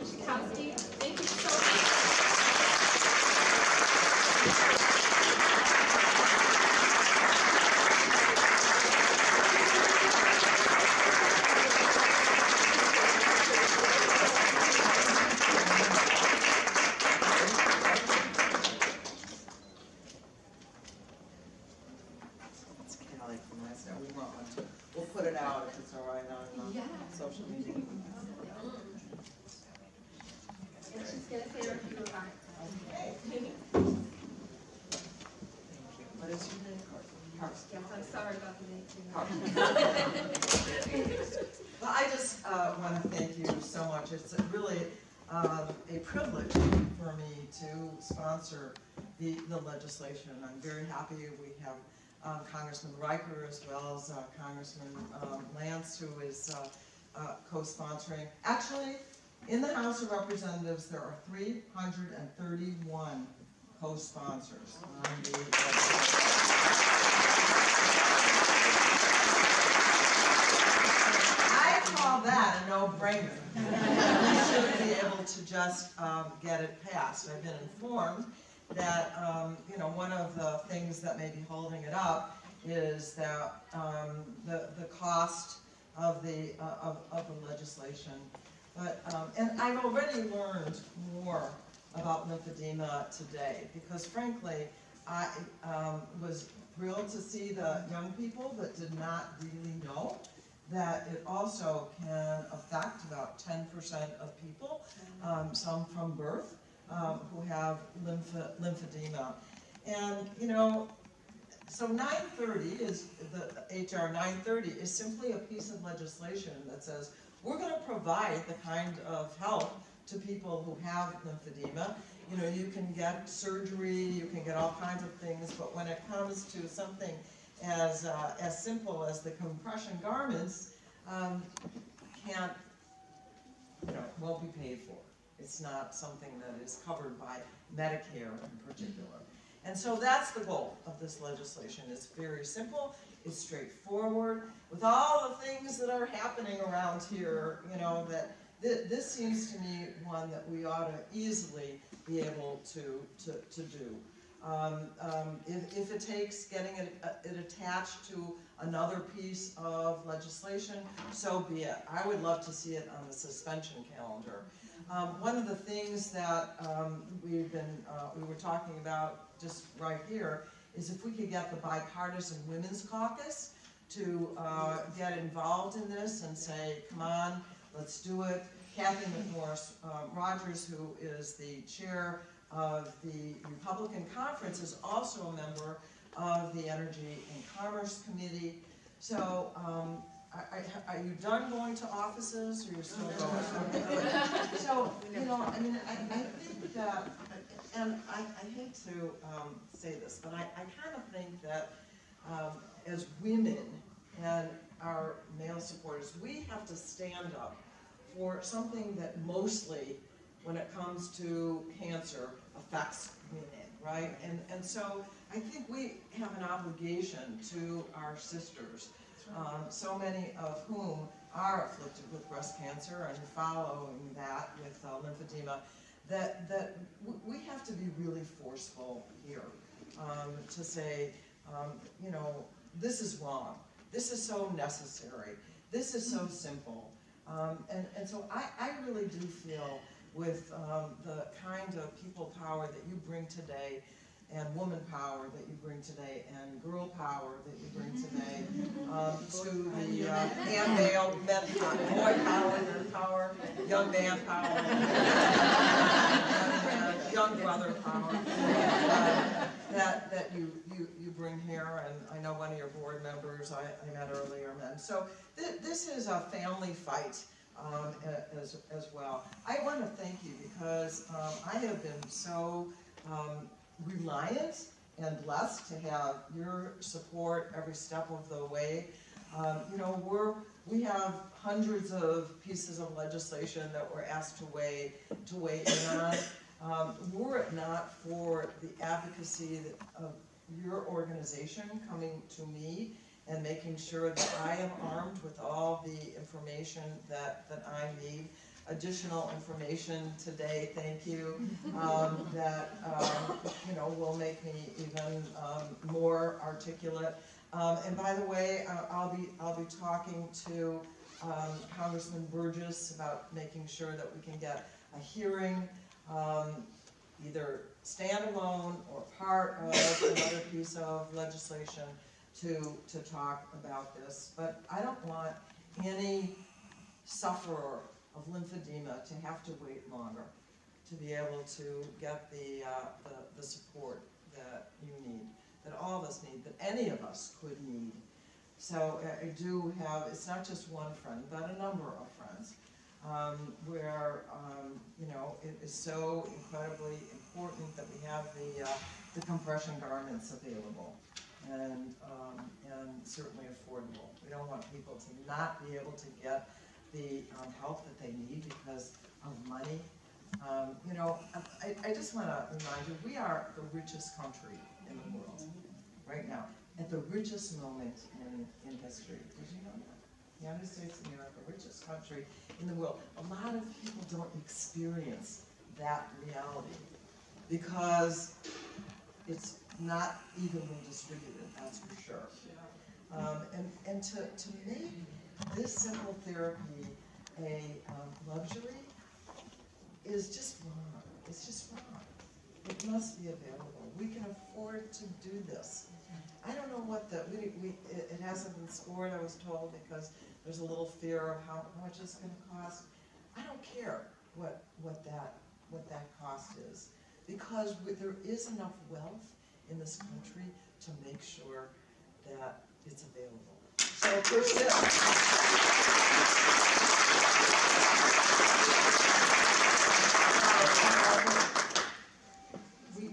Jan Schakowsky. Thank you so much. We'll put it out if it's all right on social media. And she's going to say her few remarks. Okay. What is your name? Carson. Yes, I'm sorry about the name. Well, I just want to thank you so much. It's really a privilege for me to sponsor the legislation. I'm very happy we have Congressman Riker as well as Congressman Lance, who is co-sponsoring. Actually, in the House of Representatives, there are 331 co-sponsors on the legislation. I call that a no-brainer. We should be able to just get it passed. I've been informed that one of the things that may be holding it up is that the cost of the legislation. But and I've already learned more about lymphedema today because, frankly, I was thrilled to see the young people that did not really know that it also can affect about 10% of people, some from birth, who have lymphedema. And, so 930 is, the HR 930 is simply a piece of legislation that says we're going to provide the kind of help to people who have lymphedema. You can get surgery, you can get all kinds of things, but when it comes to something as simple as the compression garments, won't be paid for. It's not something that is covered by Medicare in particular. And so that's the goal of this legislation. It's very simple, it's straightforward. With all the things that are happening around here, that this seems to me one that we ought to easily be able to do. If it takes getting it attached to another piece of legislation, so be it. I would love to see it on the suspension calendar. One of the things that we were talking about just right here is if we could get the Bipartisan Women's Caucus to get involved in this and say, come on, let's do it. Kathy McMorris Rogers, who is the chair of the Republican Conference, is also a member of the Energy and Commerce Committee. So are you done going to offices, or you're still going? So, I think that, and I hate to say this, but I kind of think that as women and our male supporters, we have to stand up for something that mostly, when it comes to cancer, affects women, right? And so I think we have an obligation to our sisters, so many of whom are afflicted with breast cancer and following that with lymphedema, that we have to be really forceful here to say, this is wrong, this is so necessary, this is so simple. And so I really do feel with the kind of people power that you bring today, and woman power that you bring today, and girl power that you bring today, to the and male men power, boy power, men power, young man power, and young brother power, that you bring here. And I know one of your board members I met earlier, men. So this is a family fight. As well. I want to thank you because I have been so reliant and blessed to have your support every step of the way. We have hundreds of pieces of legislation that we're asked to weigh in on. Were it not for the advocacy of your organization coming to me and making sure that I am armed with all the information that I need. additional information today, thank you, that, you know, will make me even more articulate. And by the way, I'll be talking to Congressman Burgess about making sure that we can get a hearing, either standalone or part of another piece of legislation to talk about this. But I don't want any sufferer of lymphedema to have to wait longer to be able to get the support that you need, that all of us need, that any of us could need. So I do have, it's not just one friend, but a number of friends, where, you know, it is so incredibly important that we have the compression garments available and certainly affordable. We don't want people to not be able to get the help that they need because of money. You know, I just want to remind you, we are the richest country in the world right now, at the richest moment in history. Did you know that? The United States of America, richest country in the world. A lot of people don't experience that reality because it's not evenly distributed, that's for sure. And to make this simple therapy a luxury is just wrong. It's just wrong. It must be available. We can afford to do this. I don't know what it hasn't been scored, I was told, because there's a little fear of how much it's going to cost. I don't care what that cost is, because there is enough wealth in this country to make sure that it's available. So persist.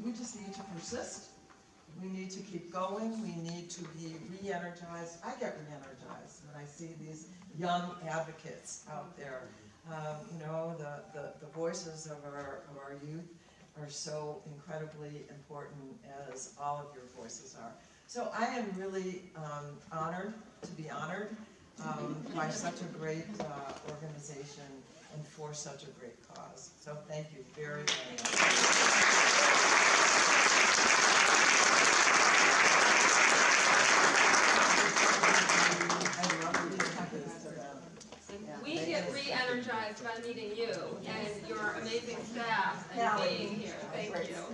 We just need to persist. We need to keep going. We need to be re-energized. I get re-energized when I see these young advocates out there. You know, the voices of our youth are so incredibly important, as all of your voices are. So I am really honored to be honored by such a great organization and for such a great cause. So thank you very, very much. We get re-energized by meeting you and your amazing staff and being here. Thank you.